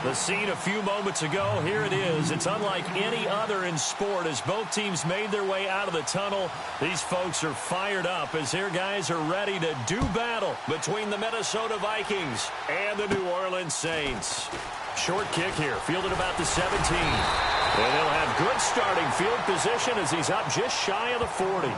The scene a few moments ago, here it is. It's unlike any other in sport as both teams made their way out of the tunnel. These folks are fired up as their guys are ready to do battle between the Minnesota Vikings and the New Orleans Saints. Short kick here, fielded about the 17. And they'll have good starting field position as he's up just shy of the 40.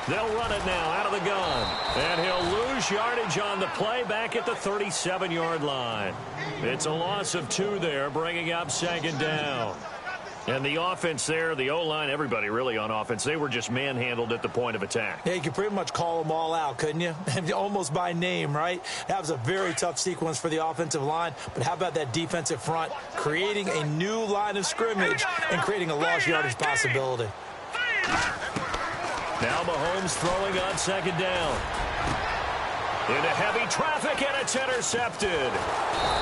They'll run it now out of the gun. And he'll lose yardage on the play back at the 37-yard line. It's a loss of 2 there, bringing up 2nd down. And the offense there, the O-line, everybody really on offense, they were just manhandled at the point of attack. Yeah, you could pretty much call them all out, couldn't you? Almost by name, right? That was a very tough sequence for the offensive line. But how about that defensive front creating a new line of scrimmage and creating a lost yardage possibility? Now Mahomes throwing on 2nd down. Into heavy traffic, and it's intercepted.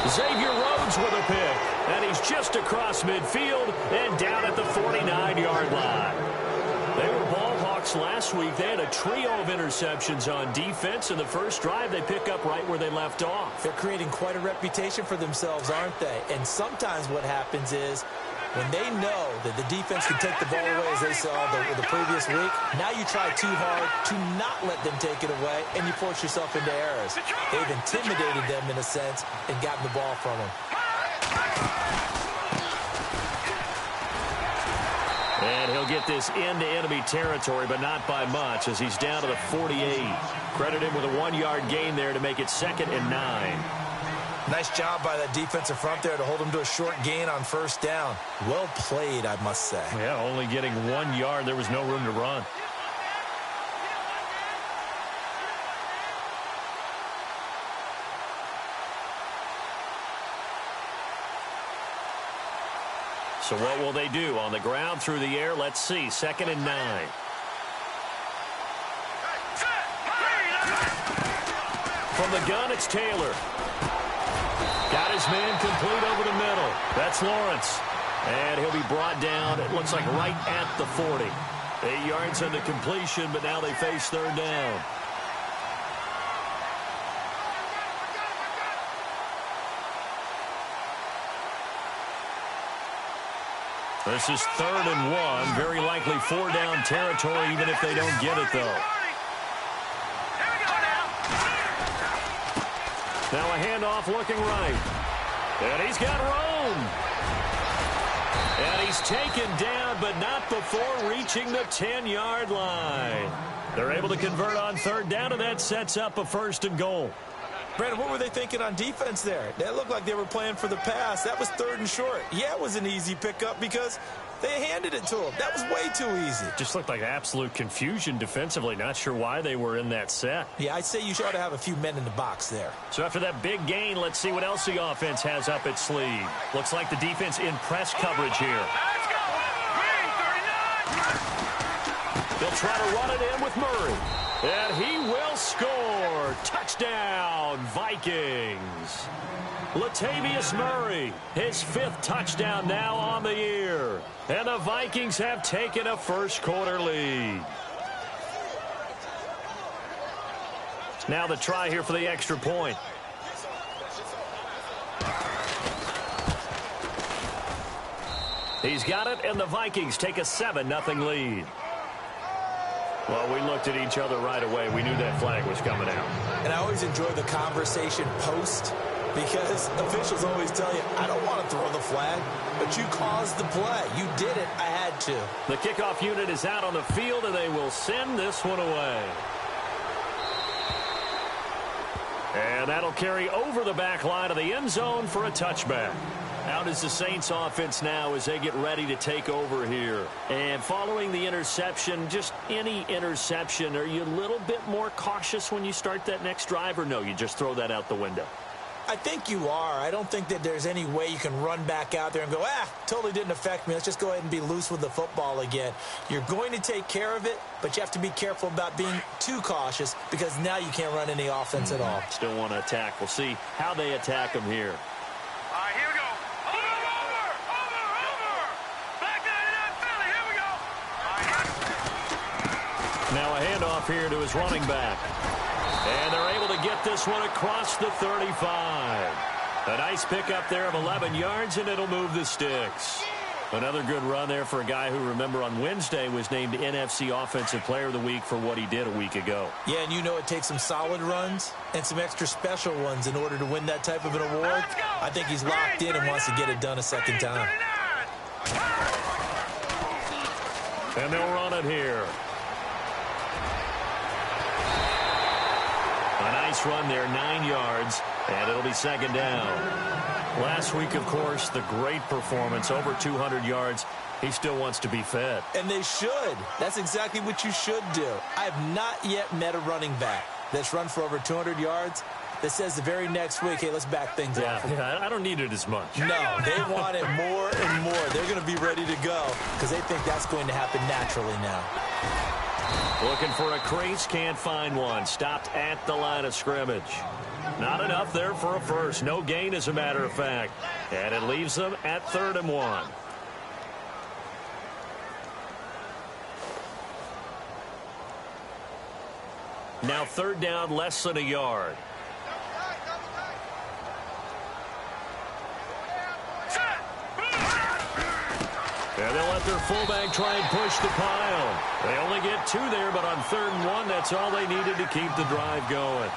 Xavier Rhodes with a pick, and he's just across midfield and down at the 49-yard line. They were ball hawks last week. They had a trio of interceptions on defense. In the first drive, they pick up right where they left off. They're creating quite a reputation for themselves, aren't they? And sometimes what happens is when they know that the defense can take the ball away, as they saw the previous week, now you try too hard to not let them take it away, and you force yourself into errors. They've intimidated them, in a sense, and gotten the ball from them. And he'll get this into enemy territory, but not by much, as he's down to the 48. Credit him with a 1-yard gain there to make it 2nd and 9. Nice job by that defensive front there to hold him to a short gain on 1st down. Well played, I must say. Yeah, only getting 1 yard. There was no room to run. So what will they do? On the ground, through the air, let's see. 2nd and 9. From the gun, it's Taylor. Got his man complete over the middle. That's Lawrence. And he'll be brought down, it looks like, right at the 40. 8 yards on the completion, but now they face 3rd down. This is 3rd and 1. Very likely 4-down territory, even if they don't get it, though. Now a handoff looking right. And he's got Rome. And he's taken down, but not before reaching the 10-yard line. They're able to convert on 3rd down, and that sets up a 1st and goal. Brandon, what were they thinking on defense there? That looked like they were playing for the pass. That was 3rd and short. Yeah, it was an easy pickup because they handed it to him. That was way too easy. Just looked like absolute confusion defensively. Not sure why they were in that set. Yeah, I'd say you ought to have a few men in the box there. So after that big gain, let's see what else the offense has up its sleeve. Looks like the defense in press coverage here. They'll try to run it in with Murray. And he will score. Touchdown, Vikings. Latavius Murray, his 5th touchdown now on the year. And the Vikings have taken a first-quarter lead. Now the try here for the extra point. He's got it, and the Vikings take a 7-0 lead. Well, we looked at each other right away. We knew that flag was coming out. And I always enjoy the conversation post because officials always tell you, I don't want to throw the flag, but you caused the play. You did it. I had to. The kickoff unit is out on the field, and they will send this one away. And that'll carry over the back line of the end zone for a touchback. Out is the Saints offense now as they get ready to take over here. And following the interception, just any interception, are you a little bit more cautious when you start that next drive, or no, you just throw that out the window? I think you are. I don't think that there's any way you can run back out there and go, totally didn't affect me. Let's just go ahead and be loose with the football again. You're going to take care of it, but you have to be careful about being too cautious because now you can't run any offense at all. Still want to attack. We'll see how they attack them here. All right, here we go. Over. Back 99 Philly, here we go. Now a handoff here to his running back. And they're able to get this one across the 35. A nice pickup there of 11 yards, and it'll move the sticks. Another good run there for a guy who, remember, on Wednesday was named NFC Offensive Player of the Week for what he did a week ago. Yeah, and you know it takes some solid runs and some extra special ones in order to win that type of an award. I think he's locked in and wants to get it done a second time. And they'll run it here. A nice run there, 9 yards, and it'll be second down. Last week, of course, the great performance, over 200 yards. He still wants to be fed. And they should. That's exactly what you should do. I have not yet met a running back that's run for over 200 yards that says the very next week, hey, let's back things up. Yeah, I don't need it as much. No, they want it more and more. They're going to be ready to go because they think that's going to happen naturally now. Looking for a crease, can't find one. Stopped at the line of scrimmage. Not enough there for a first. No gain, as a matter of fact. And it leaves them at 3rd and 1. Now 3rd down, less than a yard. And they'll let their fullback try and push the pile. They only get 2 there, but on 3rd and 1, that's all they needed to keep the drive going.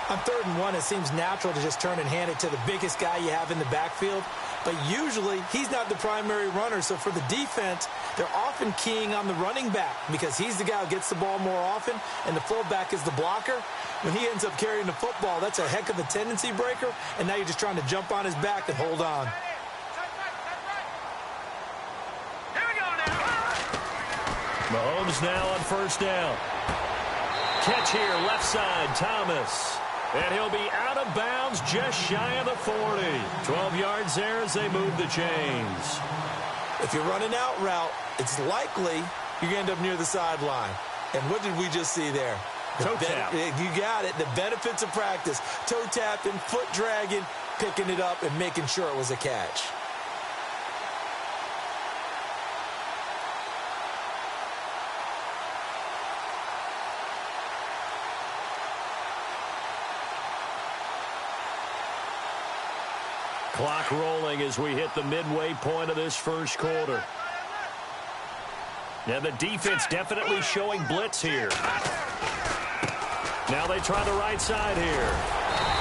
On 3rd and 1, it seems natural to just turn and hand it to the biggest guy you have in the backfield. But usually, he's not the primary runner. So for the defense, they're often keying on the running back because he's the guy who gets the ball more often, and the fullback is the blocker. When he ends up carrying the football, that's a heck of a tendency breaker, and now you're just trying to jump on his back and hold on. Mahomes now on 1st down. Catch here, left side, Thomas. And he'll be out of bounds just shy of the 40. 12 yards there as they move the chains. If you're running out route, it's likely you're going to end up near the sideline. And what did we just see there? Toe tap. You got it. The benefits of practice. Toe tapping, foot dragging, picking it up, and making sure it was a catch. Clock rolling as we hit the midway point of this first quarter. Now the defense definitely showing blitz here. Now they try the right side here.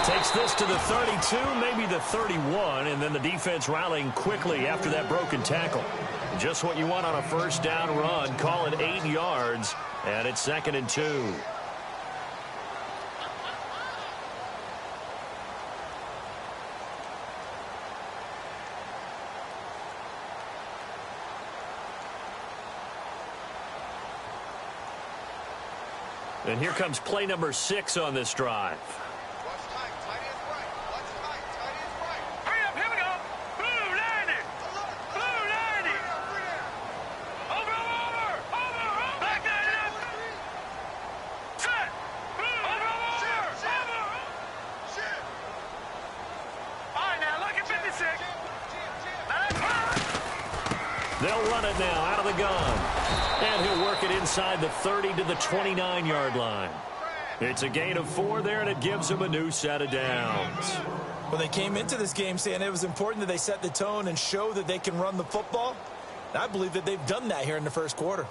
Takes this to the 32, maybe the 31, and then the defense rallying quickly after that broken tackle. Just what you want on a 1st down run. Call it 8 yards, and it's 2nd and 2. And here comes play number 6 on this drive. Hurry up, here we go. Blue 90. Blue 90. Over. Back 99. Set. Over. All right, now look at 56. They'll run it now out of the gun. And he'll work it inside the 30 to the 29-yard line. It's a gain of 4 there, and it gives them a new set of downs. When they came into this game saying it was important that they set the tone and show that they can run the football, I believe that they've done that here in the first quarter.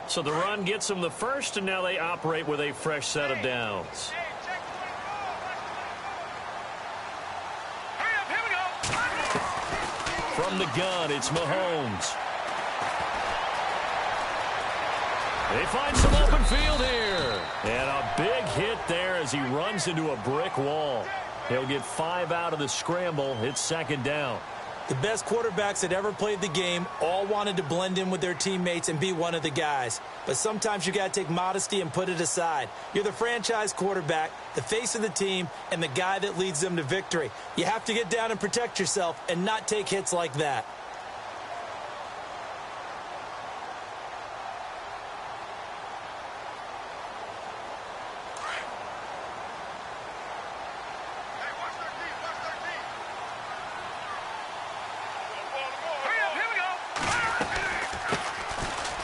So the run gets them the first, and now they operate with a fresh set of downs. From the gun, it's Mahomes. They find some open field here. And a big hit there as he runs into a brick wall. He'll get 5 out of the scramble. It's second down. The best quarterbacks that ever played the game all wanted to blend in with their teammates and be one of the guys. But sometimes you got to take modesty and put it aside. You're the franchise quarterback, the face of the team, and the guy that leads them to victory. You have to get down and protect yourself and not take hits like that.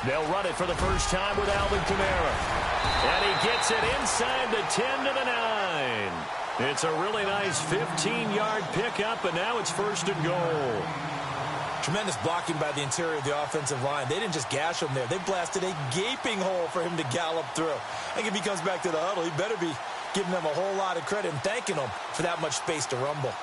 They'll run it for the first time with Alvin Kamara. And he gets it inside the 10 to the 9. It's a really nice 15-yard pickup, and now it's first and goal. Tremendous blocking by the interior of the offensive line. They didn't just gash him there. They blasted a gaping hole for him to gallop through. I think if he comes back to the huddle, he better be giving them a whole lot of credit and thanking them for that much space to rumble.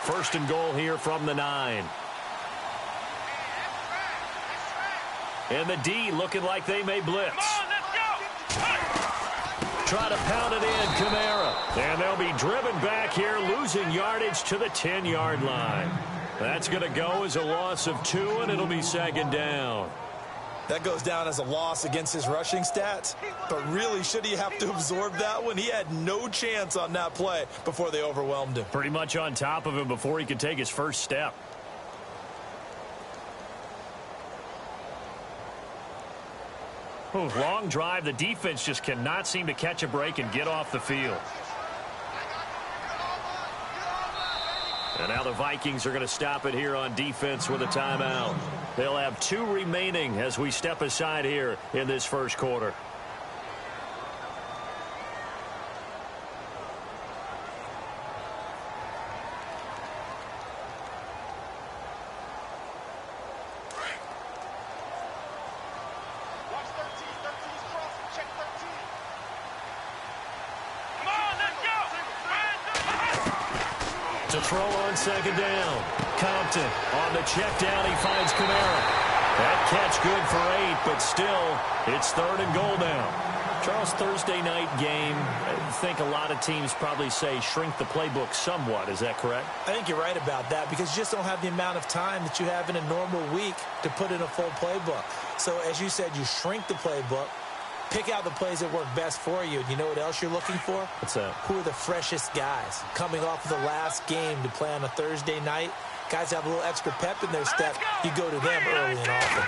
First and goal here from the 9. And the D looking like they may blitz. Come on, let's go. Try to pound it in, Kamara. And they'll be driven back here, losing yardage to the 10-yard line. That's going to go as a loss of 2, and it'll be second down. That goes down as a loss against his rushing stats. But really, should he have to absorb that one? He had no chance on that play before they overwhelmed him. Pretty much on top of him before he could take his first step. Ooh, long drive. The defense just cannot seem to catch a break and get off the field. And now the Vikings are going to stop it here on defense with a timeout. They'll have 2 remaining as we step aside here in this first quarter. Watch 13. 13's crossing. Check 13. Come on, let's go. To throw on second down. Compton on the check down. He finds Kamara. That catch good for 8, but still, it's third and goal now. Charles, Thursday night game, I think a lot of teams probably say shrink the playbook somewhat. Is that correct? I think you're right about that because you just don't have the amount of time that you have in a normal week to put in a full playbook. So, as you said, you shrink the playbook, pick out the plays that work best for you. And you know what else you're looking for? What's that? Who are the freshest guys coming off of the last game to play on a Thursday night? Guys have a little extra pep in their step. You go to them early and often.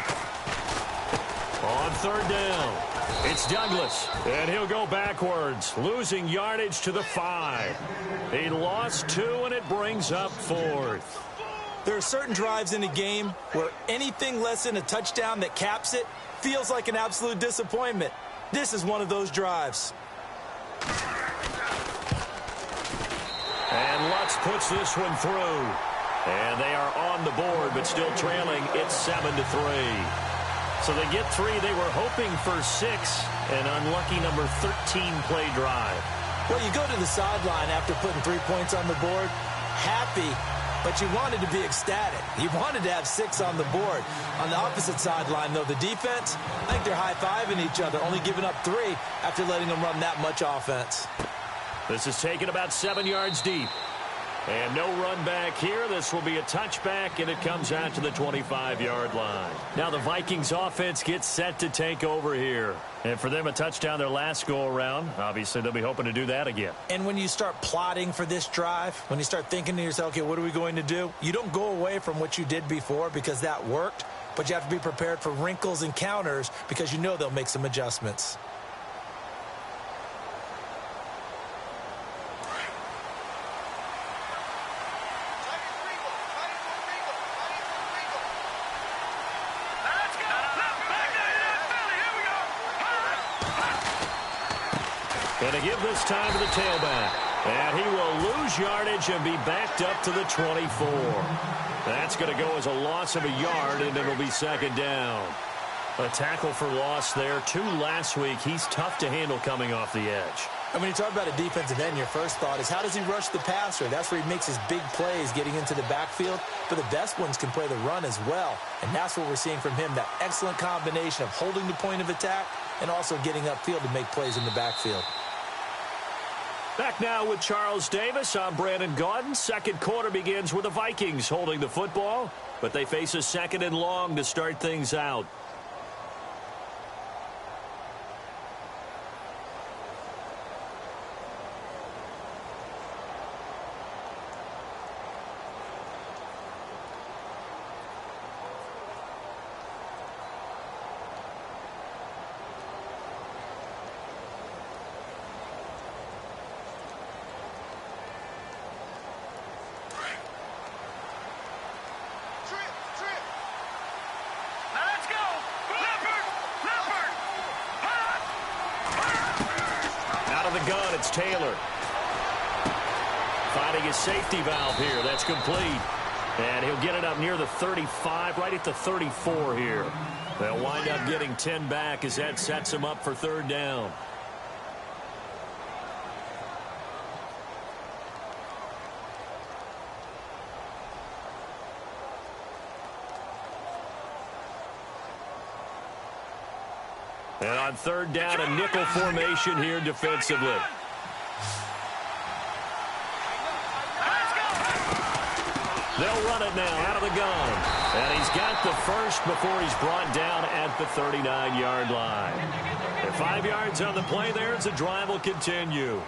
On third down, it's Douglas, and he'll go backwards, losing yardage to the 5. He lost 2, and it brings up 4th. There are certain drives in a game where anything less than a touchdown that caps it feels like an absolute disappointment. This is one of those drives. And Lutz puts this one through. And they are on the board, but still trailing. It's 7-3. So they get 3. They were hoping for 6. An unlucky number 13 play drive. Well, you go to the sideline after putting 3 points on the board, happy, but you wanted to be ecstatic. You wanted to have 6 on the board. On the opposite sideline, though, the defense, I think they're high-fiving each other, only giving up 3 after letting them run that much offense. This is taken about 7 yards deep. And no run back here. This will be a touchback, and it comes out to the 25-yard line. Now the Vikings offense gets set to take over here. And for them, a touchdown their last go-around. Obviously, they'll be hoping to do that again. And when you start plotting for this drive, when you start thinking to yourself, okay, what are we going to do? You don't go away from what you did before because that worked, but you have to be prepared for wrinkles and counters because you know they'll make some adjustments. And to give this time to the tailback. And he will lose yardage and be backed up to the 24. That's going to go as a loss of a yard, and it'll be second down. A tackle for loss there. 2 last week. He's tough to handle coming off the edge. And when you talk about a defensive end, your first thought is, how does he rush the passer? That's where he makes his big plays getting into the backfield. But the best ones can play the run as well. And that's what we're seeing from him, that excellent combination of holding the point of attack and also getting upfield to make plays in the backfield. Back now with Charles Davis. I'm Brandon Gaudin. Second quarter begins with the Vikings holding the football, but they face a second and long to start things out. It's Taylor. Finding his safety valve here. That's complete. And he'll get it up near the 35, right at the 34 here. They'll wind up getting 10 back as that sets him up for third down. And on third down, a nickel formation here defensively. They'll run it now out of the gun. And he's got the first before he's brought down at the 39-yard line. And 5 yards on the play there as the drive will continue.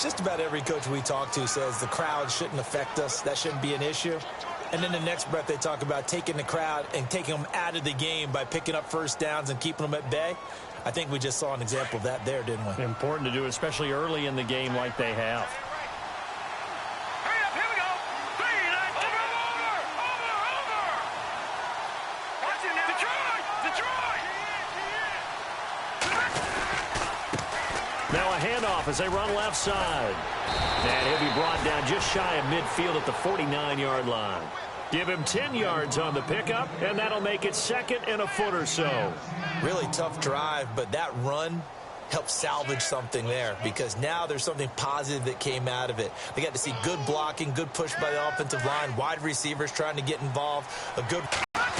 Just about every coach we talk to says the crowd shouldn't affect us. That shouldn't be an issue. And then the next breath they talk about taking the crowd and taking them out of the game by picking up first downs and keeping them at bay. I think we just saw an example of that there, didn't we? Important to do, especially early in the game like they have. Now a handoff as they run left side. And he'll be brought down just shy of midfield at the 49-yard line. Give him 10 yards on the pickup, and that'll make it second and a foot or so. Really tough drive, but that run helped salvage something there because now there's something positive that came out of it. They got to see good blocking, good push by the offensive line, wide receivers trying to get involved, a good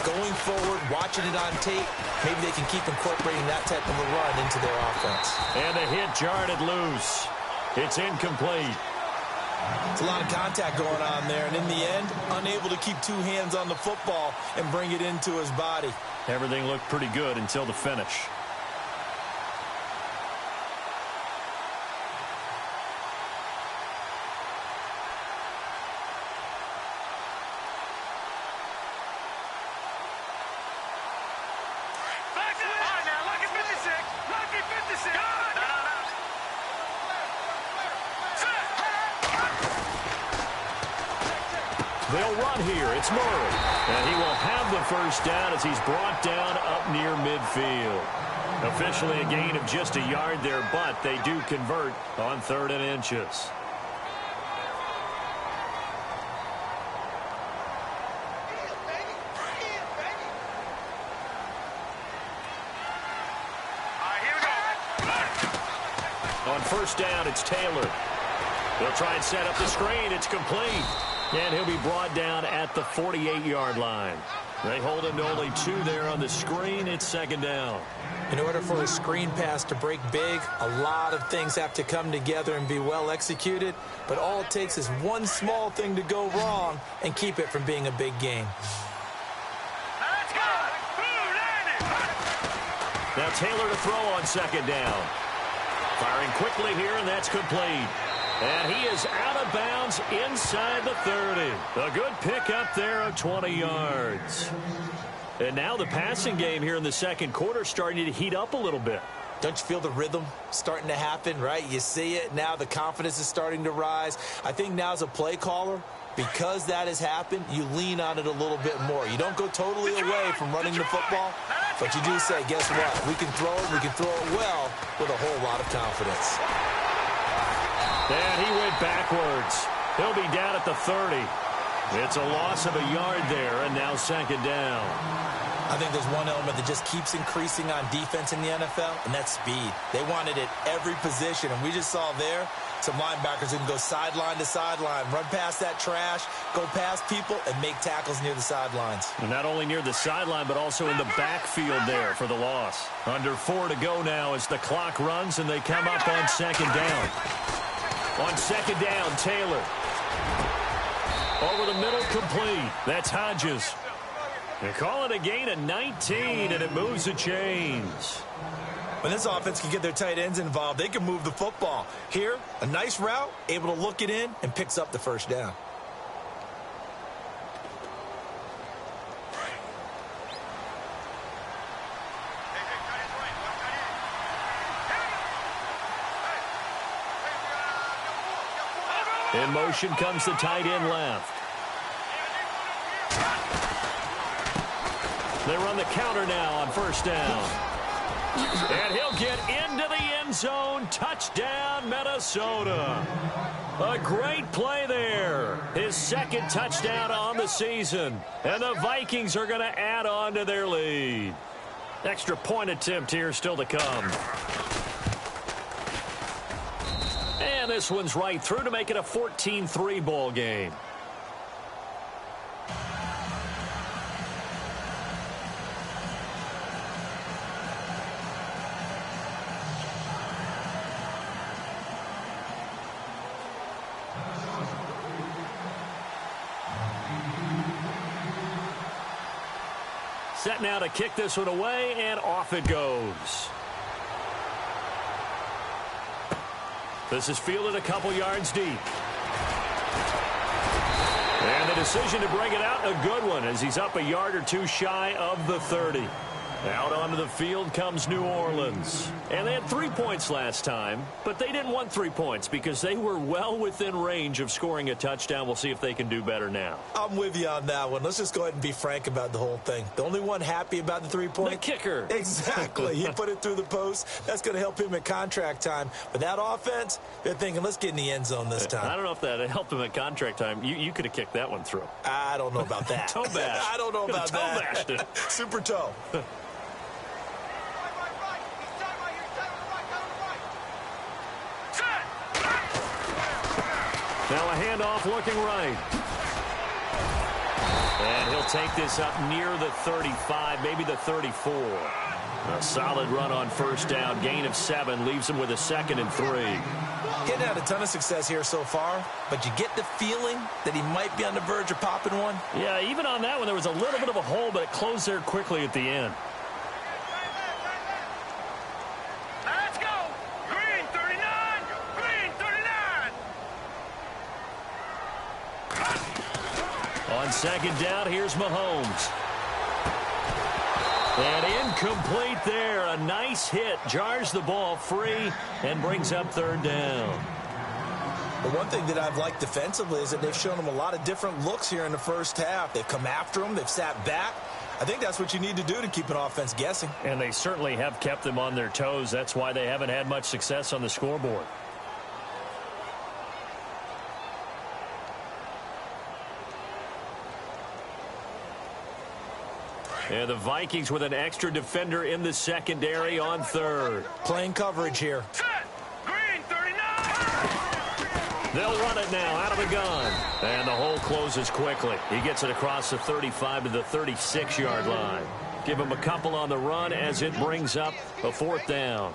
going forward, watching it on tape. Maybe they can keep incorporating that type of a run into their offense. And the hit jarred it loose. It's incomplete. It's a lot of contact going on there, and in the end, unable to keep two hands on the football and bring it into his body. Everything looked pretty good until the finish. They'll run here. It's Murray. And he will have the first down as he's brought down up near midfield. Officially a gain of just a yard there, but they do convert on 3rd and inches. On first down, it's Taylor. They'll try and set up the screen. It's complete. And he'll be brought down at the 48-yard line. They hold him to only 2 there on the screen. It's second down. In order for a screen pass to break big, a lot of things have to come together and be well executed. But all it takes is one small thing to go wrong and keep it from being a big game. Now Taylor to throw on second down. Firing quickly here, and that's complete. And he is out of bounds inside the 30. A good pickup there of 20 yards. And now the passing game here in the second quarter starting to heat up a little bit. Don't you feel the rhythm starting to happen, right? You see it. Now the confidence is starting to rise. I think now as a play caller, because that has happened, you lean on it a little bit more. You don't go totally away from running the football, but you do say, guess what? We can throw it well with a whole lot of confidence. And he went backwards. He'll be down at the 30. It's a loss of a yard there, and now second down. I think there's one element that just keeps increasing on defense in the NFL, and that's speed. They want it at every position, and we just saw there some linebackers who can go sideline to sideline, run past that trash, go past people, and make tackles near the sidelines. And not only near the sideline, but also in the backfield there for the loss. Under 4 to go now as the clock runs, and they come up on second down. On second down, Taylor. Over the middle, complete. That's Hodges. They call it a gain of 19, and it moves the chains. When this offense can get their tight ends involved, they can move the football. Here, a nice route, able to look it in, and picks up the first down. In motion comes the tight end left. They run the counter now on first down. And he'll get into the end zone. Touchdown, Minnesota. A great play there. His second touchdown on the season. And the Vikings are going to add on to their lead. Extra point attempt here still to come. And this one's right through to make it a 14-3 ball game. Set now to kick this one away, and off it goes. This is fielded a couple yards deep. And the decision to bring it out, a good one, as he's up a yard or two shy of the 30. Out onto the field comes New Orleans. And they had 3 points last time, but they didn't want 3 points because they were well within range of scoring a touchdown. We'll see if they can do better now. I'm with you on that one. Let's just go ahead and be frank about the whole thing. The only one happy about the 3 points? The kicker. Exactly. He put it through the post. That's going to help him at contract time. But that offense, they're thinking, let's get in the end zone this time. I don't know if that helped him at contract time. You could have kicked that one through. I don't know about that. Toe bash. I don't know about that. Toe bashed it. Super toe. Now a handoff looking right. And he'll take this up near the 35, maybe the 34. A solid run on first down. Gain of 7 leaves him with a 2nd and 3. Getting had a ton of success here so far, but you get the feeling that he might be on the verge of popping one. Yeah, even on that one, there was a little bit of a hole, but it closed there quickly at the end. Let's go! Green 39! Green 39! On second down, here's Mahomes. And incomplete there. A nice hit. Jars the ball free and brings up 3rd down. The one thing that I've liked defensively is that they've shown him a lot of different looks here in the first half. They've come after him. They've sat back. I think that's what you need to do to keep an offense guessing. And they certainly have kept them on their toes. That's why they haven't had much success on the scoreboard. And the Vikings with an extra defender in the secondary on 3rd. Playing coverage here. Green 39! They'll run it now out of the gun. And the hole closes quickly. He gets it across the 35 to the 36-yard line. Give him a couple on the run as it brings up a 4th down.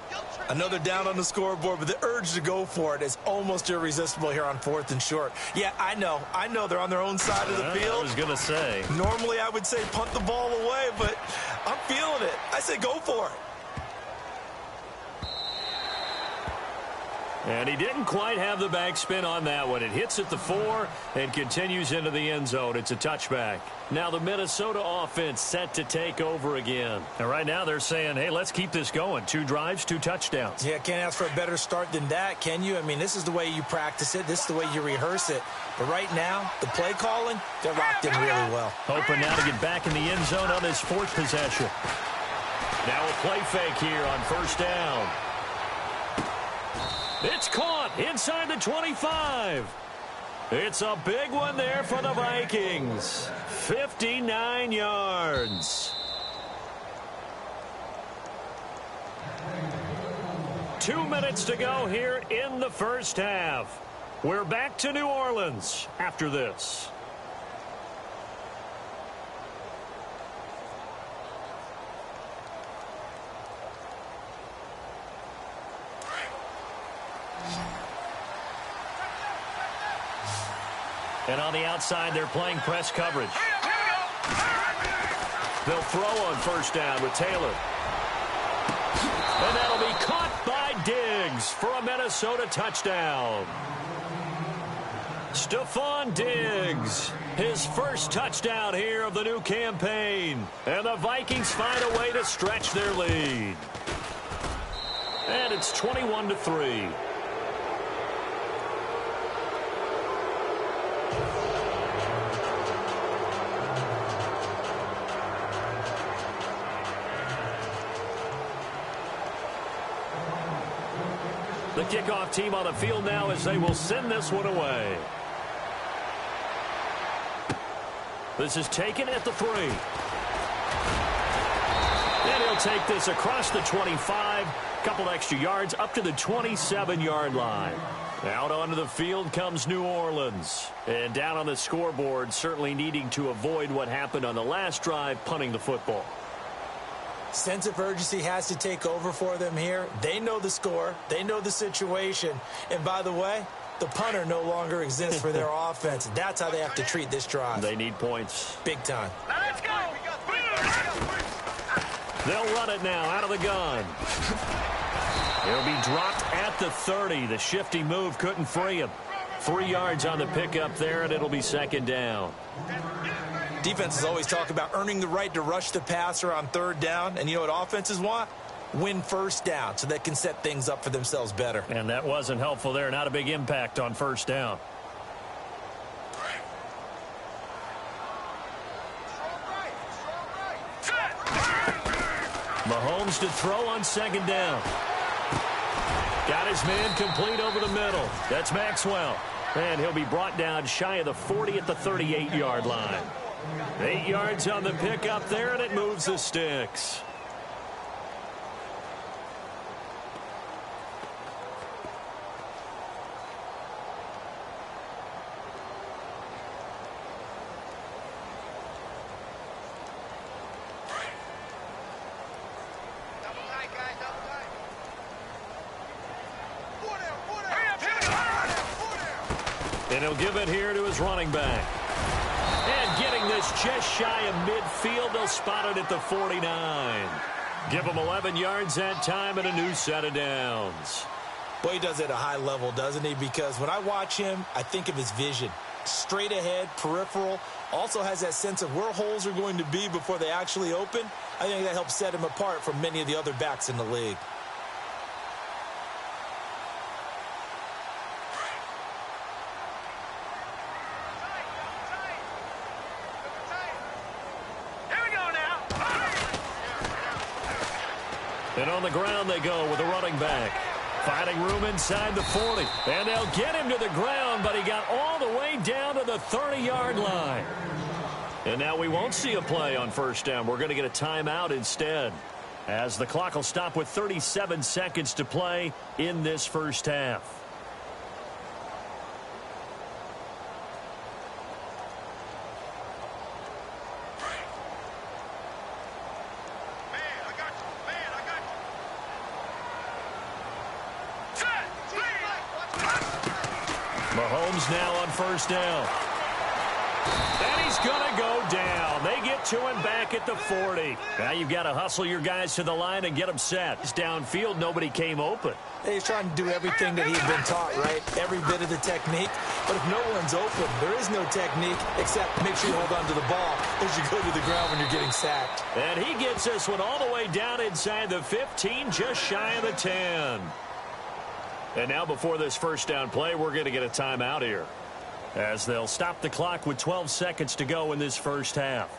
Another down on the scoreboard, but the urge to go for it is almost irresistible here on 4th and short. Yeah, I know they're on their own side of the field. I was going to say. Normally I would say punt the ball away, but I'm feeling it. I say go for it. And he didn't quite have the backspin on that one. It hits at the 4 and continues into the end zone. It's a touchback. Now the Minnesota offense set to take over again. And right now they're saying, hey, let's keep this going. 2 drives, 2 touchdowns. Yeah, can't ask for a better start than that, can you? I mean, this is the way you practice it. This is the way you rehearse it. But right now, the play calling, they're locked in really well. Hoping now to get back in the end zone on his 4th possession. Now a play fake here on first down. It's caught inside the 25. It's a big one there for the Vikings. 59 yards. 2 minutes to go here in the first half. We're back to New Orleans after this. And on the outside, they're playing press coverage. They'll throw on first down with Taylor. And that'll be caught by Diggs for a Minnesota touchdown. Stephon Diggs, his first touchdown here of the new campaign. And the Vikings find a way to stretch their lead. And it's 21-3. The kickoff team on the field now as they will send this one away. This is taken at the 3. And he'll take this across the 25. Couple extra yards up to the 27-yard line. Out onto the field comes New Orleans. And down on the scoreboard, certainly needing to avoid what happened on the last drive, punting the football. Sense of urgency has to take over for them here. They know the score. They know the situation. And by the way, the punter no longer exists for their offense. That's how they have to treat this drive. They need points. Big time. Let's go. They'll run it now out of the gun. He'll be dropped at the 30. The shifty move couldn't free him. 3 yards on the pickup there, and it'll be second down. Defenses always talk about earning the right to rush the passer on third down. And you know what offenses want? Win first down so they can set things up for themselves better. And that wasn't helpful there. Not a big impact on first down. Mahomes to throw on second down. Got his man complete over the middle. That's Maxwell. And he'll be brought down shy of the 40 at the 38-yard line. 8 yards on the pickup there, and it moves the sticks. And he'll give it here to his running back. And getting this just shy of midfield, they'll spot it at the 49. Give him 11 yards that time and a new set of downs. Boy, he does it at a high level, doesn't he? Because when I watch him, I think of his vision. Straight ahead, peripheral. Also has that sense of where holes are going to be before they actually open. I think that helps set him apart from many of the other backs in the league. And on the ground they go with a running back. Finding room inside the 40. And they'll get him to the ground, but he got all the way down to the 30-yard line. And now we won't see a play on first down. We're going to get a timeout instead, as the clock will stop with 37 seconds to play in this first half. Mahomes now on first down. And he's going to go down. They get to him back at the 40. Now you've got to hustle your guys to the line and get them set. It's downfield. Nobody came open. He's trying to do everything that he's been taught, right? Every bit of the technique. But if no one's open, there is no technique except make sure you hold on to the ball as you go to the ground when you're getting sacked. And he gets this one all the way down inside the 15, just shy of the 10. And now before this first down play, we're going to get a timeout here, as they'll stop the clock with 12 seconds to go in this first half.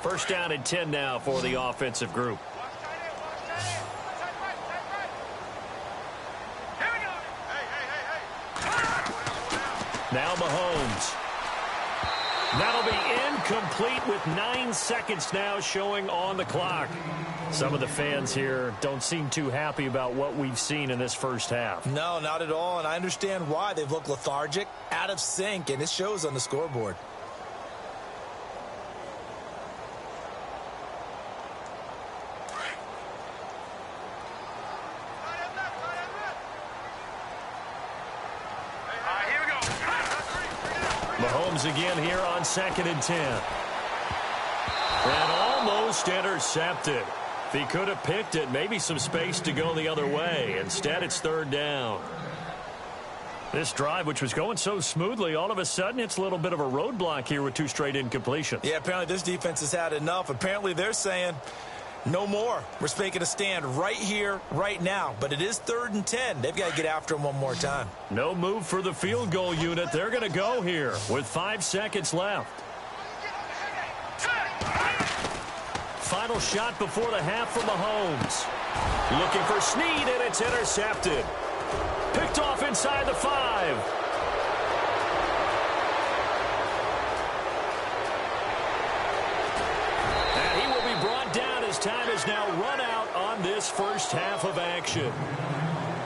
First down and 10 now for the offensive group. Now Mahomes. That'll be incomplete with 9 seconds now showing on the clock. Some of the fans here don't seem too happy about what we've seen in this first half. No, not at all, and I understand why. They've looked lethargic, out of sync, and it shows on the scoreboard. Mahomes again here on 2nd and 10. And almost intercepted. If he could have picked it, maybe some space to go the other way. Instead, it's 3rd down. This drive, which was going so smoothly, all of a sudden it's a little bit of a roadblock here with 2 straight incompletions. Yeah, apparently this defense has had enough. Apparently they're saying no more. We're making a stand right here, right now. But it is 3rd and 10. They've got to get after him one more time. No move for the field goal unit. They're going to go here with 5 seconds left. Final shot before the half from Mahomes. Looking for Snead, and it's intercepted. Picked off inside the 5. And he will be brought down as time has now run out on this first half of action.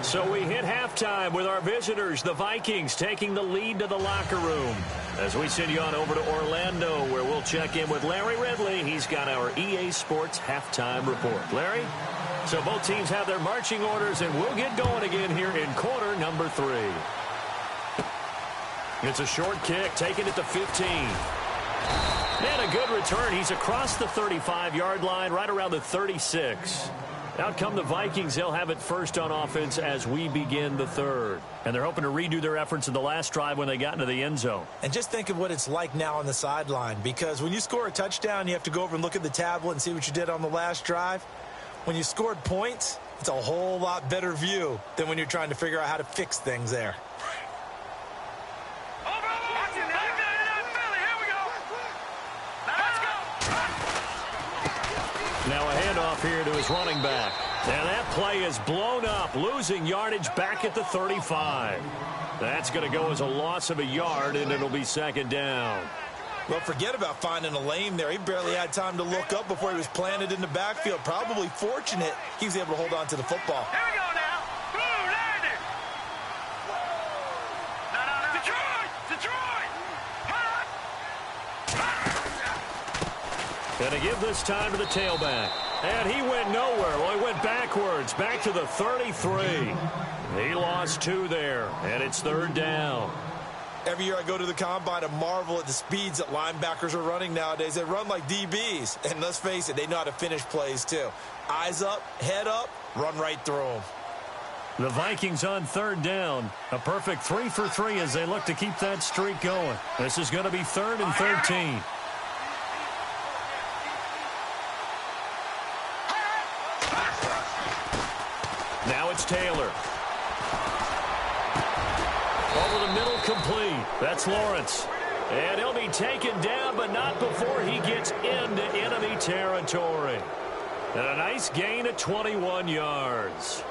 So we hit halftime with our visitors, the Vikings, taking the lead to the locker room. As we send you on over to Orlando, where we'll check in with Larry Ridley. He's got our EA Sports halftime report. Larry? So both teams have their marching orders, and we'll get going again here in quarter number 3. It's a short kick, taking it to 15. And a good return. He's across the 35-yard line, right around the 36. Out come the Vikings. They'll have it first on offense as we begin the 3rd. And they're hoping to redo their efforts in the last drive when they got into the end zone. And just think of what it's like now on the sideline, because when you score a touchdown, you have to go over and look at the tablet and see what you did on the last drive. When you scored points, it's a whole lot better view than when you're trying to figure out how to fix things there. Now a handoff here to his running back. And that play is blown up, losing yardage back at the 35. That's going to go as a loss of a yard, and it'll be 2nd down. Well, forget about finding a lane there. He barely had time to look up before he was planted in the backfield. Probably fortunate he was able to hold on to the football. Here we go now. Boom, landed. No. Detroit. Gonna give this time to the tailback. And he went nowhere. Well, he went backwards, back to the 33. He lost 2 there, and it's 3rd down. Every year I go to the combine and marvel at the speeds that linebackers are running nowadays. They run like DBs. And let's face it, they know how to finish plays too. Eyes up, head up, run right through them. The Vikings on 3rd down. A perfect 3 for 3 as they look to keep that streak going. This is going to be 3rd and 13. Now it's Taylor. Over the middle, complete. That's Lawrence. And he'll be taken down, but not before he gets into enemy territory. And a nice gain of 21 yards.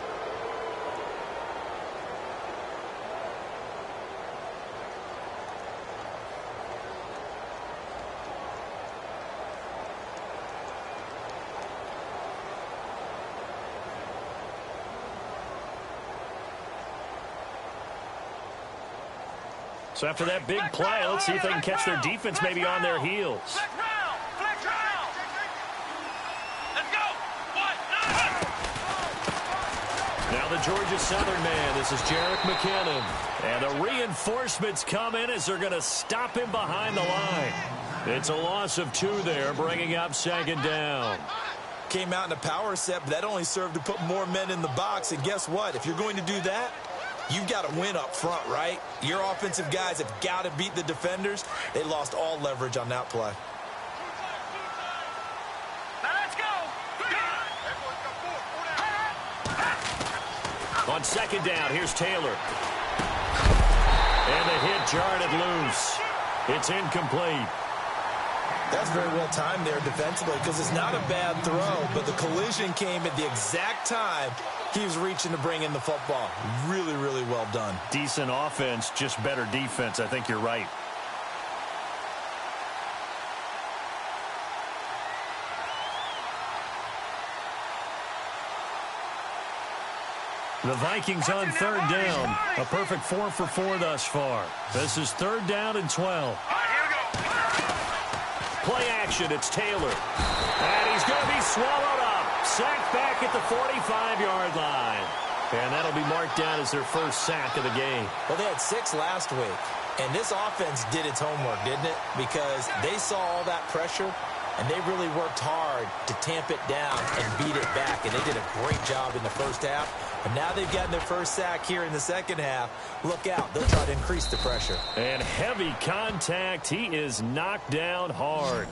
So after that big play, let's see if they can catch their defense maybe on their heels. Flex round. Let's go. Now the Georgia Southern man, this is Jerick McKinnon. And the reinforcements come in as they're going to stop him behind the line. It's a loss of 2 there, bringing up 2nd down. Came out in a power set, but that only served to put more men in the box. And guess what? If you're going to do that, you've got to win up front, right? Your offensive guys have got to beat the defenders. They lost all leverage on that play. Now let's go. On 2nd down, here's Taylor. And the hit jarred it loose. It's incomplete. That's very well timed there defensively because it's not a bad throw, but the collision came at the exact time he was reaching to bring in the football. Really, really well done. Decent offense, just better defense. I think you're right. The Vikings on third down. A perfect 4 for 4 thus far. This is third down and 12. Play action, it's Taylor. And he's going to be swallowed up. Sacked back at the 45-yard line. And that'll be marked down as their first sack of the game. Well, they had 6 last week. And this offense did its homework, didn't it? Because they saw all that pressure, and they really worked hard to tamp it down and beat it back. And they did a great job in the first half. But now they've gotten their first sack here in the second half. Look out. They'll try to increase the pressure. And heavy contact. He is knocked down hard.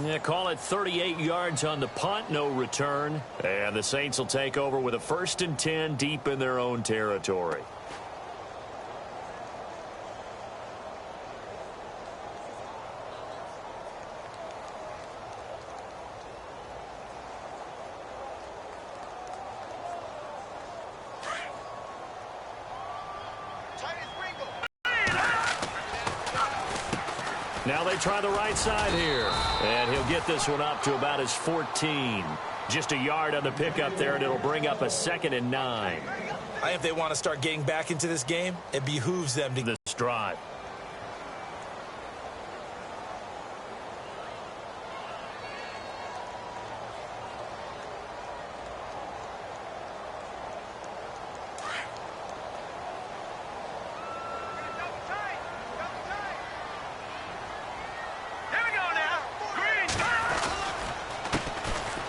Yeah, call it 38 yards on the punt. No return. And the Saints will take over with a 1st and 10 deep in their own territory. Now they try the right side here. And he'll get this one up to about his 14. Just a yard on the pickup there, and it'll bring up a 2nd and 9. I think if they want to start getting back into this game, it behooves them to this drive.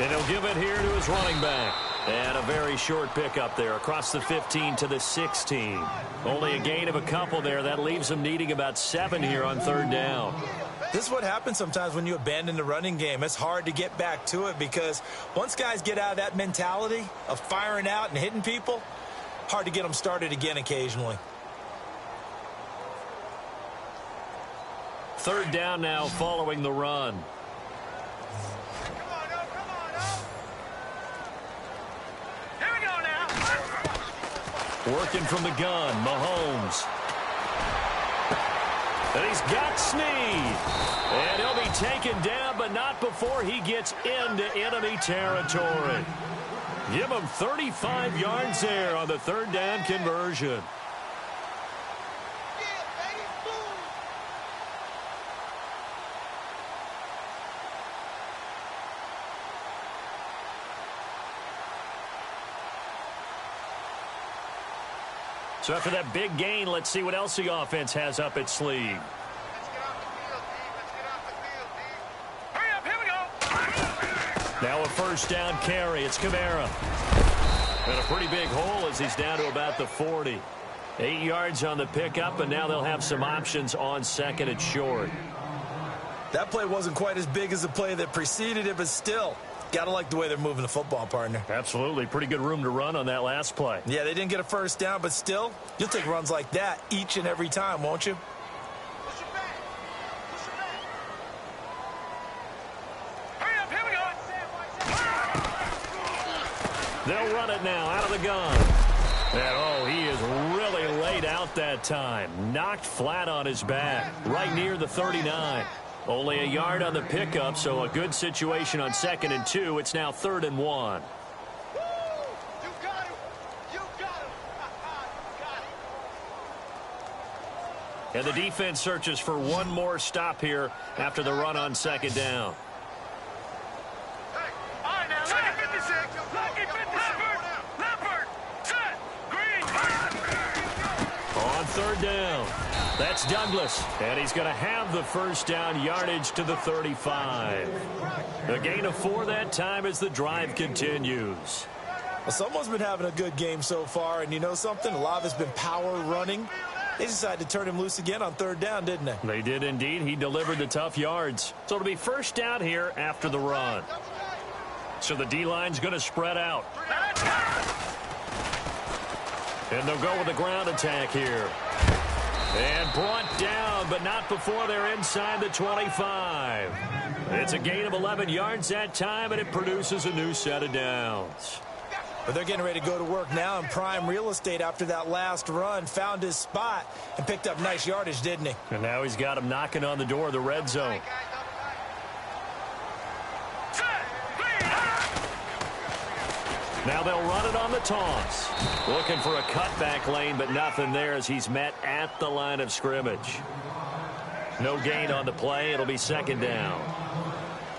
And he'll give it here to his running back. And a very short pickup there across the 15 to the 16. Only a gain of a couple there. That leaves him needing about 7 here on third down. This is what happens sometimes when you abandon the running game. It's hard to get back to it because once guys get out of that mentality of firing out and hitting people, hard to get them started again occasionally. Third down now following the run. Working from the gun, Mahomes. And he's got Snead. And he'll be taken down, but not before he gets into enemy territory. Give him 35 yards there on the third down conversion. So after that big gain, let's see what else the offense has up its sleeve. Let's get off the field, D. Let's get off the field, D. Hurry up, here we go. Now a first down carry. It's Kamara. And a pretty big hole as he's down to about the 40. 8 yards on the pickup, and now they'll have some options on 2nd and short. That play wasn't quite as big as the play that preceded it, but still, got to like the way they're moving the football, partner. Absolutely. Pretty good room to run on that last play. Yeah, they didn't get a first down, but still, you'll take runs like that each and every time, won't you? Push it back. Push it back. Hurry up, here we go. They'll run it now out of the gun. And, oh, he is really laid out that time. Knocked flat on his back, right near the 39. Only a yard on the pickup, so a good situation on 2nd and 2. It's now 3rd and 1. You got him. You got him. You got him. And the defense searches for one more stop here after the run on 2nd down. Hey, all right, now, look at 56. Leopard. Set. Green. On 3rd down. That's Douglas, and he's going to have the first down yardage to the 35. A gain of 4 that time as the drive continues. Well, someone's been having a good game so far, and you know something? A lot of it's been power running. They decided to turn him loose again on 3rd down, didn't they? They did indeed. He delivered the tough yards. So it'll be first down here after the run. So the D-line's going to spread out. And they'll go with the ground attack here. And brought down, but not before they're inside the 25. It's a gain of 11 yards that time, and it produces a new set of downs. But they're getting ready to go to work now in prime real estate after that last run. Found his spot and picked up nice yardage, didn't he? And now he's got him knocking on the door of the red zone. Now they'll run it on the toss. Looking for a cutback lane, but nothing there as he's met at the line of scrimmage. No gain on the play. It'll be second down.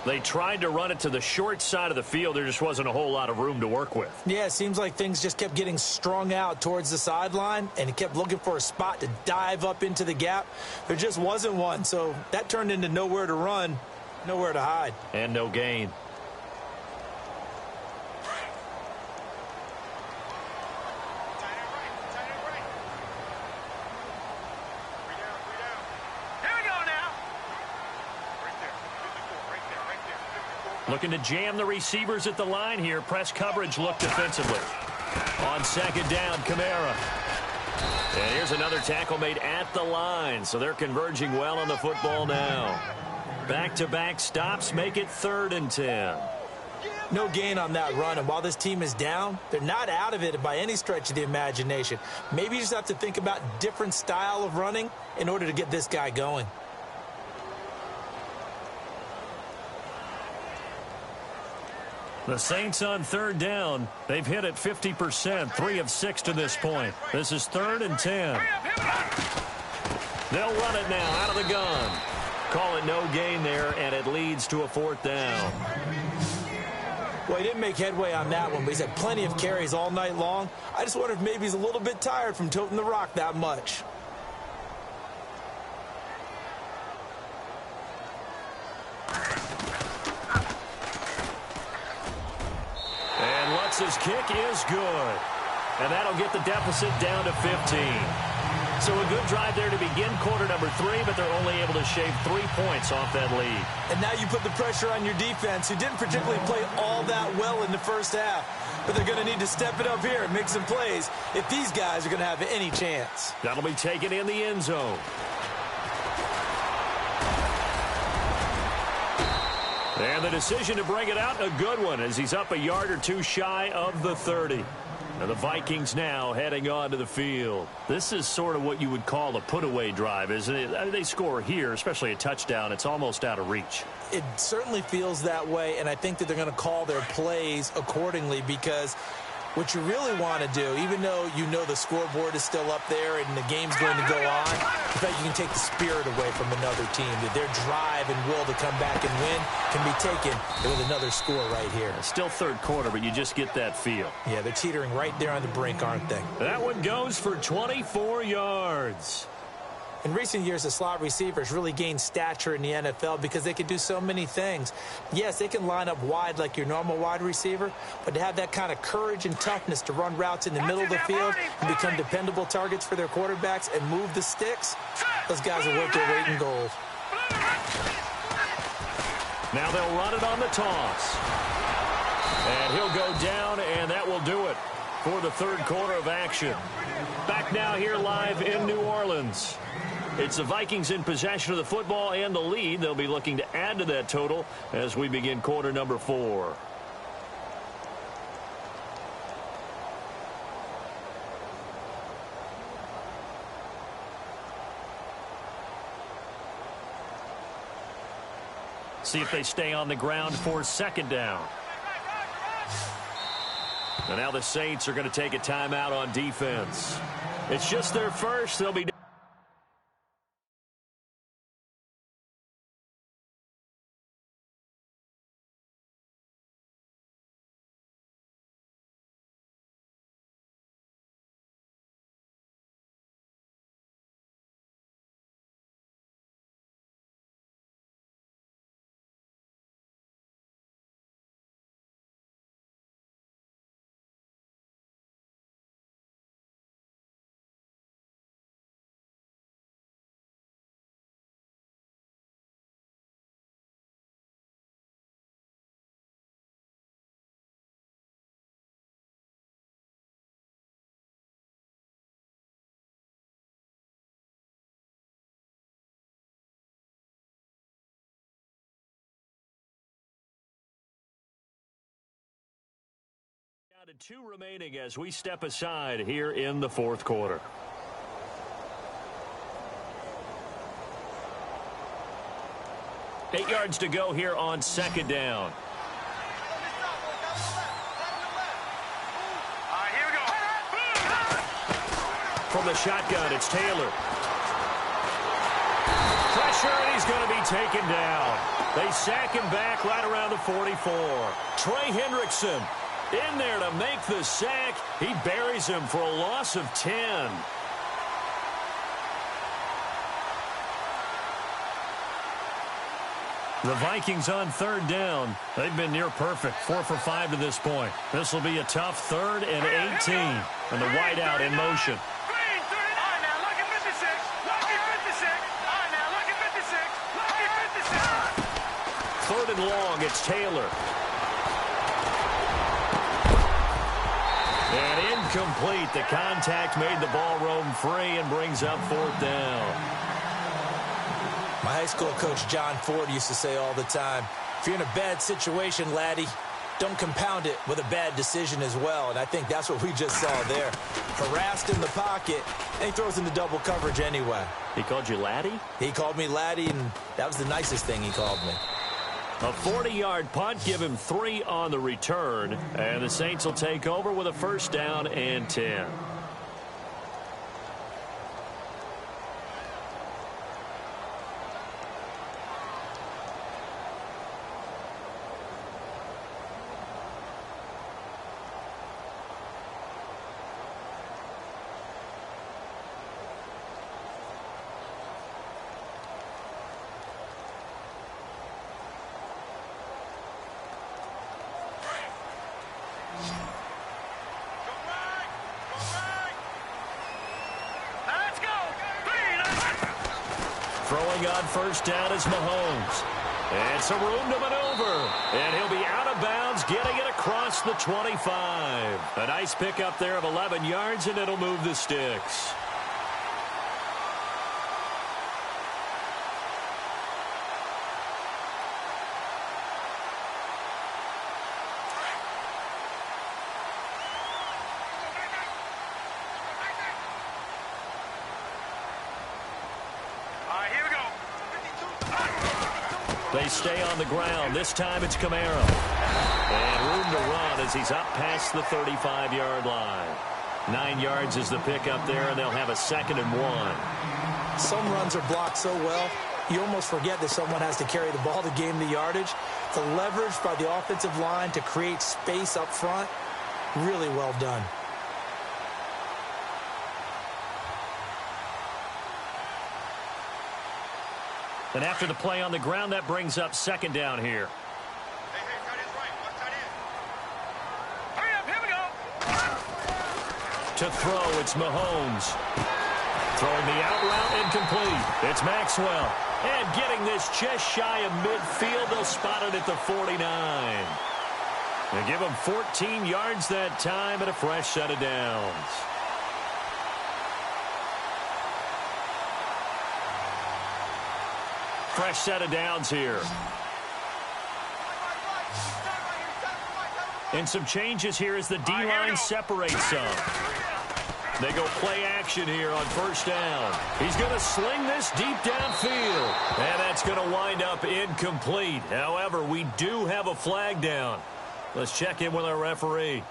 They tried to run it to the short side of the field. There just wasn't a whole lot of room to work with. Yeah, it seems like things just kept getting strung out towards the sideline, and he kept looking for a spot to dive up into the gap. There just wasn't one, so that turned into nowhere to run, nowhere to hide. And no gain. Looking to jam the receivers at the line here. Press coverage look defensively. On second down, Kamara. And here's another tackle made at the line. So they're converging well on the football now. Back-to-back stops make it 3rd and 10. No gain on that run, and while this team is down, they're not out of it by any stretch of the imagination. Maybe you just have to think about different style of running in order to get this guy going. The Saints on 3rd down. They've hit it 50%, 3 of 6 to this point. This is 3rd and 10. They'll run it now out of the gun. Call it no gain there, and it leads to a 4th down. Well, he didn't make headway on that one, but he's had plenty of carries all night long. I just wonder if maybe he's a little bit tired from toting the rock that much. His kick is good. And that'll get the deficit down to 15. So a good drive there to begin quarter number 3, but they're only able to shave 3 points off that lead. And now you put the pressure on your defense, who didn't particularly play all that well in the first half. But they're going to need to step it up here and make some plays if these guys are going to have any chance. That'll be taken in the end zone. And the decision to bring it out, a good one, as he's up a yard or two shy of the 30. And the Vikings now heading onto the field. This is sort of what you would call a put-away drive, isn't it? I mean, they score here, especially a touchdown. It's almost out of reach. It certainly feels that way, and I think that they're going to call their plays accordingly, because what you really want to do, even though you know the scoreboard is still up there and the game's going to go on, in fact, you can take the spirit away from another team. That their drive and will to come back and win can be taken with another score right here. Still 3rd quarter, but you just get that feel. Yeah, they're teetering right there on the brink, aren't they? That one goes for 24 yards. In recent years, the slot receivers really gained stature in the NFL because they can do so many things. Yes, they can line up wide like your normal wide receiver, but to have that kind of courage and toughness to run routes in the middle of the field and become dependable targets for their quarterbacks and move the sticks, those guys are worth their weight in gold. Now they'll run it on the toss. And he'll go down, and that will do it for the 3rd quarter of action. Back now here live in New Orleans. It's the Vikings in possession of the football and the lead. They'll be looking to add to that total as we begin quarter number 4. See if they stay on the ground for 2nd down. And now the Saints are going to take a timeout on defense. It's just their first. They'll be to 2 remaining as we step aside here in the fourth quarter. Eight yards to go here on second down. Here we go. From the shotgun, it's Taylor. Pressure, and he's going to be taken down. They sack him back right around the 44. Trey Hendrickson in there to make the sack. He buries him for a loss of 10. The Vikings on third down. They've been near perfect, 4 for 5 to this point. This will be a tough 3rd and 18. And the wideout in motion. Third and long, it's Taylor. And incomplete. The contact made the ball roam free and brings up 4th down. My high school coach, John Ford, used to say all the time, if you're in a bad situation, laddie, don't compound it with a bad decision as well. And I think that's what we just saw there. Harassed in the pocket, and he throws into double coverage anyway. He called you laddie? He called me laddie, and that was the nicest thing he called me. A 40-yard punt, give him 3 on the return. And the Saints will take over with a 1st down and 10. Throwing on 1st down is Mahomes. And some room to maneuver. And he'll be out of bounds, getting it across the 25. A nice pickup there of 11 yards, and it'll move the sticks. They stay on the ground. This time it's Camaro. And room to run as he's up past the 35-yard line. 9 yards is the pickup there, and they'll have a 2nd and 1. Some runs are blocked so well, you almost forget that someone has to carry the ball to gain the yardage. The leverage by the offensive line to create space up front, really well done. And after the play on the ground, that brings up 2nd down here. Hey, tight end's right. Watch tight end. Hurry up, here we go. To throw, it's Mahomes. Throwing the out route, incomplete. It's Maxwell. And getting this just shy of midfield, they'll spot it at the 49. They give him 14 yards that time and a fresh set of downs. Fresh set of downs here. And some changes here as the D-line separates some. They go play action here on 1st down. He's going to sling this deep downfield. And that's going to wind up incomplete. However, we do have a flag down. Let's check in with our referee.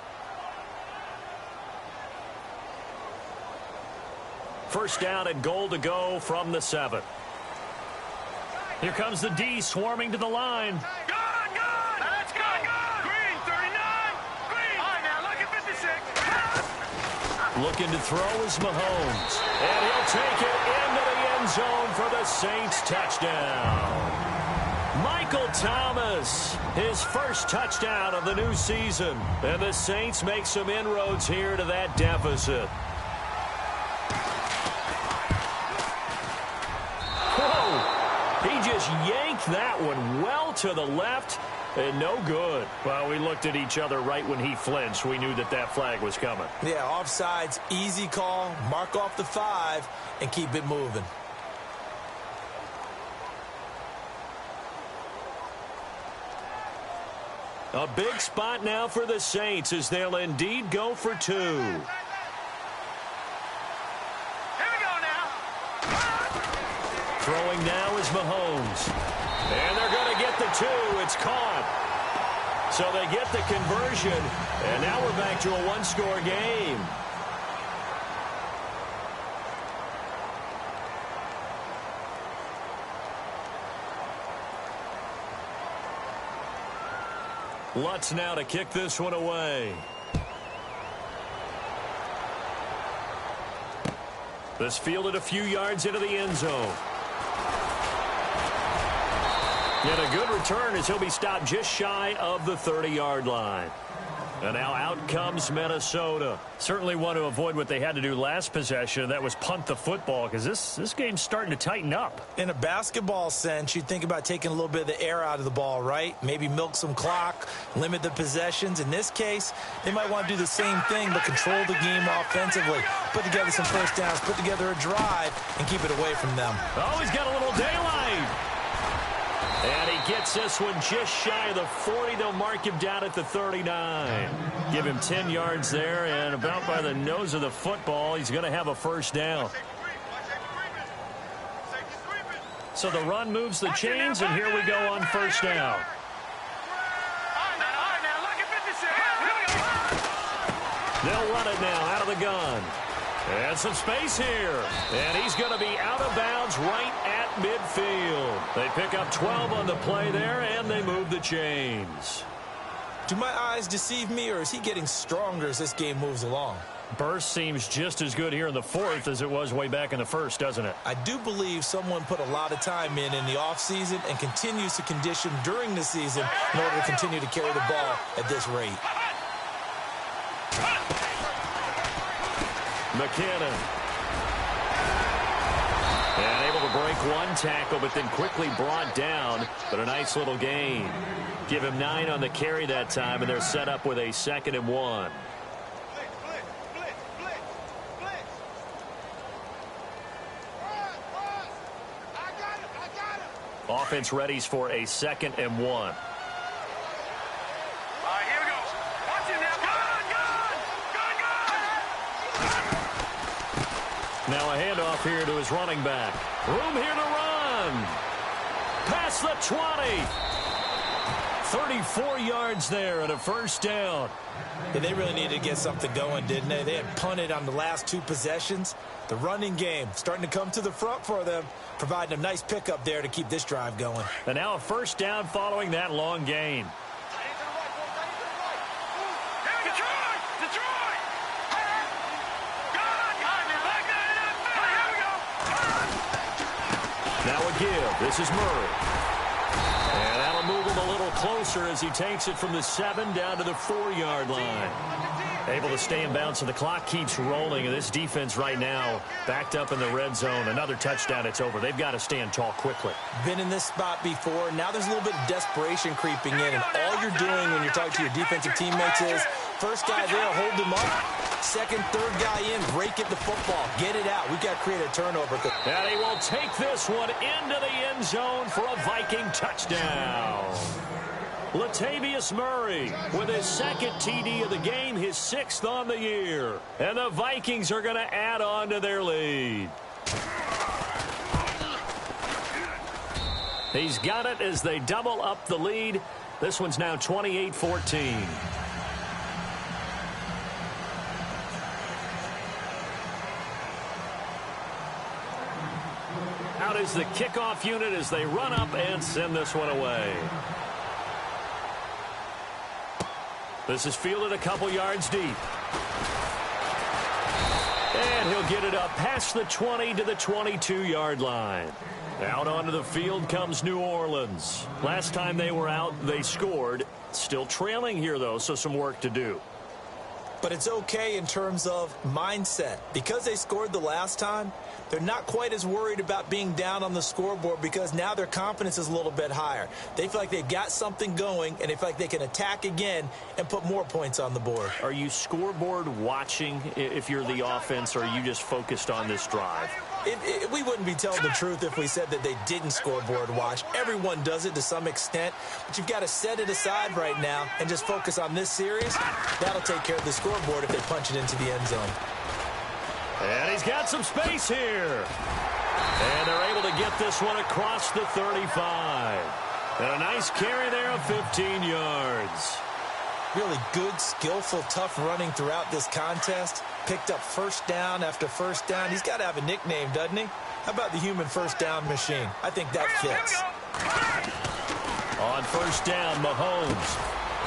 1st down and goal to go from the 7. Here comes the D swarming to the line. Good! Let's go! Green, 39! Green! All right, now, look at 56. Looking to throw is Mahomes. And he'll take it into the end zone for the Saints touchdown. Michael Thomas, his 1st touchdown of the new season. And the Saints make some inroads here to that deficit. He just yanked that one well to the left, and no good. Well, we looked at each other right when he flinched. We knew that that flag was coming. Yeah, offsides, easy call, mark off the 5, and keep it moving. A big spot now for the Saints as they'll indeed go for 2. Here we go now. Throwing now is Mahomes. And they're going to get the 2. It's caught. So they get the conversion, and now we're back to a one-score game. Lutz now to kick this one away. This fielded a few yards into the end zone. And a good return as he'll be stopped just shy of the 30-yard line. And now out comes Minnesota. Certainly want to avoid what they had to do last possession. That was punt the football, because this game's starting to tighten up. In a basketball sense, you'd think about taking a little bit of the air out of the ball, right? Maybe milk some clock, limit the possessions. In this case, they might want to do the same thing, but control the game offensively. Put together some first downs, put together a drive, and keep it away from them. Oh, he's got a little daylight. And he gets this one just shy of the 40. They'll mark him down at the 39. Give him 10 yards there, and about by the nose of the football, he's going to have a first down. So the run moves the chains, and here we go on first down. They'll run it now out of the gun. And some space here. And he's going to be out of bounds right at midfield. They pick up 12 on the play there, and they move the chains. Do my eyes deceive me, or is he getting stronger as this game moves along? Burst seems just as good here in the fourth as it was way back in the first, doesn't it? I do believe someone put a lot of time in the offseason and continues to condition during the season in order to continue to carry the ball at this rate. McKinnon. And able to break one tackle, but then quickly brought down. But a nice little gain. Give him 9 on the carry that time, and they're set up with a 2nd and 1. Offense readies for a 2nd and 1. Now a handoff here to his running back. Room here to run. Past the 20. 34 yards there and a first down. And they really needed to get something going, didn't they? They had punted on the last 2 possessions. The running game starting to come to the front for them, providing a nice pickup there to keep this drive going. And now a first down following that long gain. Now a give. This is Murray. And that'll move him a little closer as he takes it from the 7 down to the 4-yard line. Able to stay in bounds, so the clock keeps rolling. And this defense right now backed up in the red zone. Another touchdown, it's over. They've got to stand tall quickly. Been in this spot before. Now there's a little bit of desperation creeping in. And all you're doing when you're talking to your defensive teammates is, first guy there, hold him up. Second, third guy in, break it the football. Get it out. We've got to create a turnover. And he will take this one into the end zone for a Viking touchdown. Latavius Murray with his 2nd TD of the game, his 6th on the year. And the Vikings are going to add on to their lead. He's got it as they double up the lead. This one's now 28-14. Out is the kickoff unit as they run up and send this one away. This is fielded a couple yards deep. And he'll get it up past the 20 to the 22-yard line. Out onto the field comes New Orleans. Last time they were out, they scored. Still trailing here, though, so some work to do. But it's okay in terms of mindset. Because they scored the last time, they're not quite as worried about being down on the scoreboard because now their confidence is a little bit higher. They feel like they've got something going, and they feel like they can attack again and put more points on the board. Are you scoreboard watching if you're the offense, or are you just focused on this drive? We wouldn't be telling the truth if we said that they didn't scoreboard watch. Everyone does it to some extent, but you've got to set it aside right now and just focus on this series. That'll take care of the scoreboard if they punch it into the end zone. And he's got some space here. And they're able to get this one across the 35. And a nice carry there of 15 yards. Really good, skillful, tough running throughout this contest. Picked up first down after first down. He's got to have a nickname, doesn't he? How about the human first down machine? I think that fits. On first down, Mahomes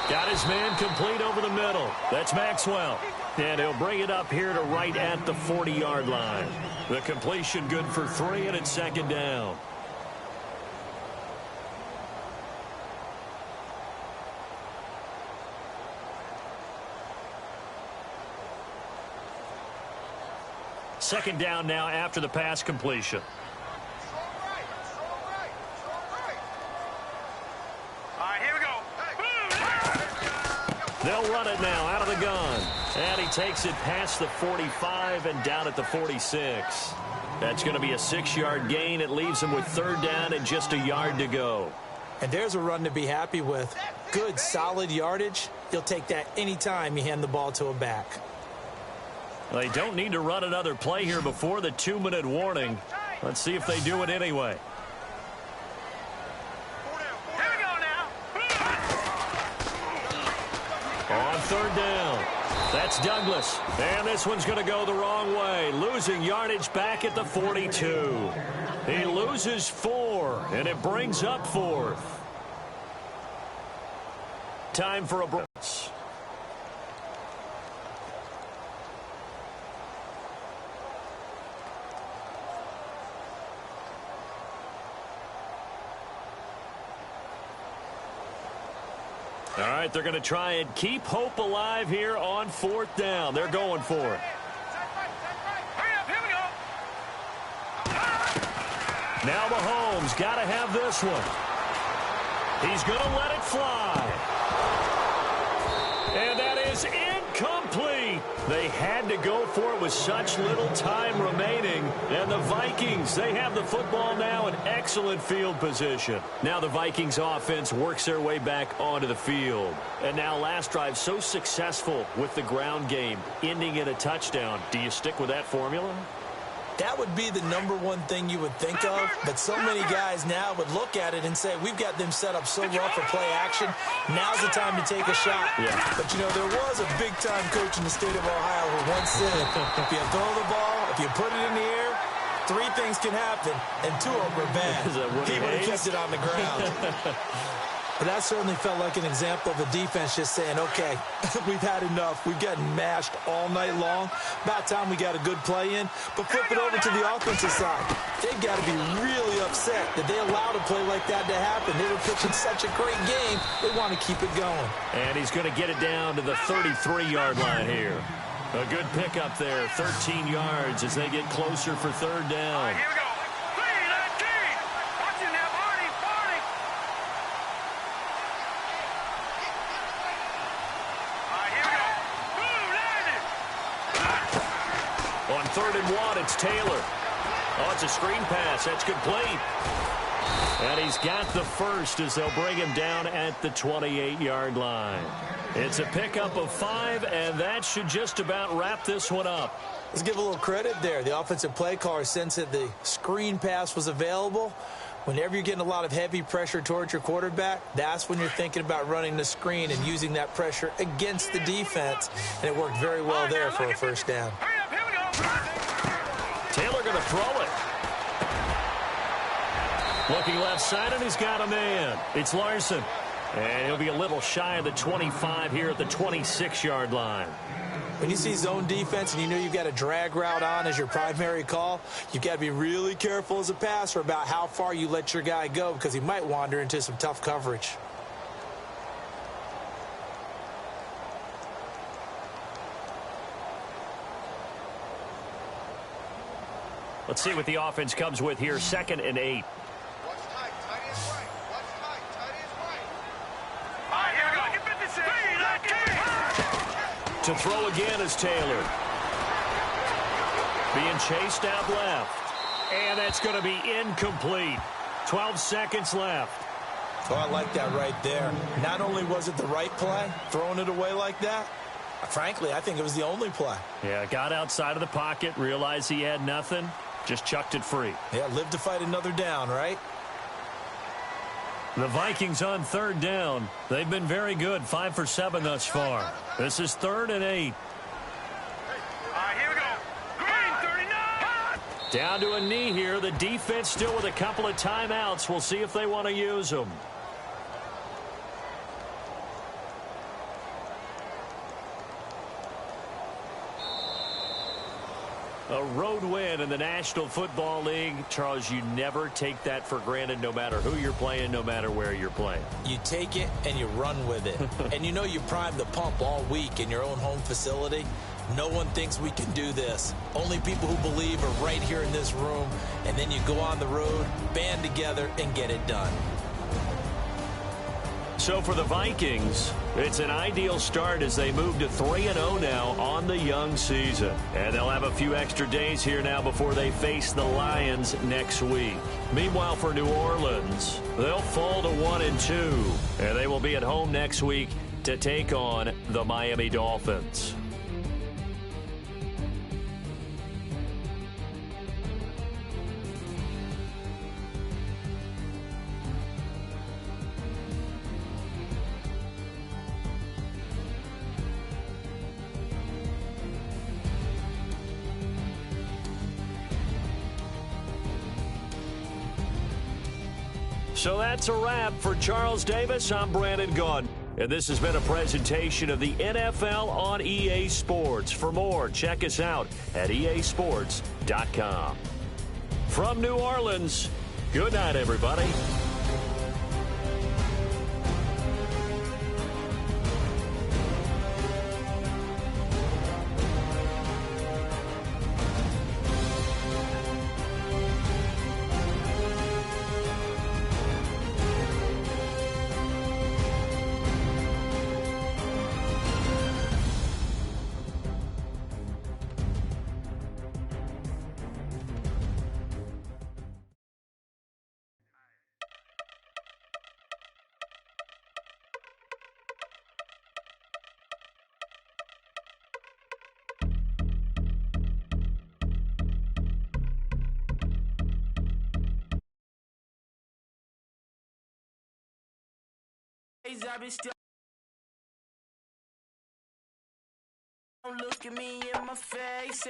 got his man complete over the middle. That's Maxwell. And he'll bring it up here to right at the 40-yard line. The completion good for 3, and it's second down. Second down now after the pass completion. All right, here we go. They'll run it now out of the gun. And he takes it past the 45 and down at the 46. That's going to be a 6-yard gain. It leaves him with third down and just a yard to go. And there's a run to be happy with. Good, solid yardage. You'll take that anytime you hand the ball to a back. They don't need to run another play here before the 2-minute warning. Let's see if they do it anyway. Here we go now. On third down. That's Douglas. And this one's going to go the wrong way. Losing yardage back at the 42. He loses 4, and it brings up 4th. Time for a break. All right, they're going to try and keep hope alive here on 4th down. They're going for it. Hurry up, here we go. Now Mahomes got to have this one. He's going to let it fly. And that is incomplete. They had to go for it with such little time remaining. And the Vikings, they have the football now in excellent field position. Now the Vikings offense works their way back onto the field. And now last drive so successful with the ground game, ending in a touchdown. Do you stick with that formula? That would be the number one thing you would think of, but so many guys now would look at it and say, we've got them set up so well for play action. Now's the time to take a shot. Yeah. But, you know, there was a big-time coach in the state of Ohio who once said, if you throw the ball, if you put it in the air, 3 things can happen, and 2 of them are bad. He would have kept it on the ground. But that certainly felt like an example of the defense just saying, okay, we've had enough. We've gotten mashed all night long. About time we got a good play in. But flip it over to the offensive side. They've got to be really upset that they allowed a play like that to happen. They were pitching such a great game. They want to keep it going. And he's going to get it down to the 33-yard line here. A good pickup there, 13 yards as they get closer for third down. Here we go. 3-19. Watch it now, Barney. On 3rd and 1, it's Taylor. Oh, it's a screen pass. That's complete. And he's got the first as they'll bring him down at the 28-yard line. It's a pickup of 5, and that should just about wrap this one up. Let's give a little credit there. The offensive play caller sensed that the screen pass was available. Whenever you're getting a lot of heavy pressure towards your quarterback, that's when you're thinking about running the screen and using that pressure against the defense. And it worked very well there for a first down. Hurry up, here we go. Taylor going to throw it. Looking left side, and he's got a man. It's Larson. And he'll be a little shy of the 25 here at the 26-yard line. When you see zone defense and you know you've got a drag route on as your primary call, you've got to be really careful as a passer about how far you let your guy go because he might wander into some tough coverage. Let's see what the offense comes with here. 2nd and 8. To throw again is Taylor. Being chased out left. And that's going to be incomplete. 12 seconds left. Oh, I like that right there. Not only was it the right play, throwing it away like that, frankly, I think it was the only play. Yeah, got outside of the pocket, realized he had nothing, just chucked it free. Yeah, live to fight another down, right? The Vikings on third down. They've been very good, 5 for 7 thus far. This is 3rd and 8. All right, here we go. Green, 39. Down to a knee here. The defense still with a couple of timeouts. We'll see if they want to use them. A road win in the National Football League. Charles, you never take that for granted no matter who you're playing, no matter where you're playing. You take it and you run with it. And you know you primed the pump all week in your own home facility. No one thinks we can do this. Only people who believe are right here in this room. And then you go on the road, band together, and get it done. So for the Vikings, it's an ideal start as they move to 3-0 now on the young season. And they'll have a few extra days here now before they face the Lions next week. Meanwhile, for New Orleans, they'll fall to 1-2. And they will be at home next week to take on the Miami Dolphins. So that's a wrap. For Charles Davis, I'm Brandon Gaudin. And this has been a presentation of the NFL on EA Sports. For more, check us out at easports.com. From New Orleans, good night, everybody. I be still. Don't look at me in my face.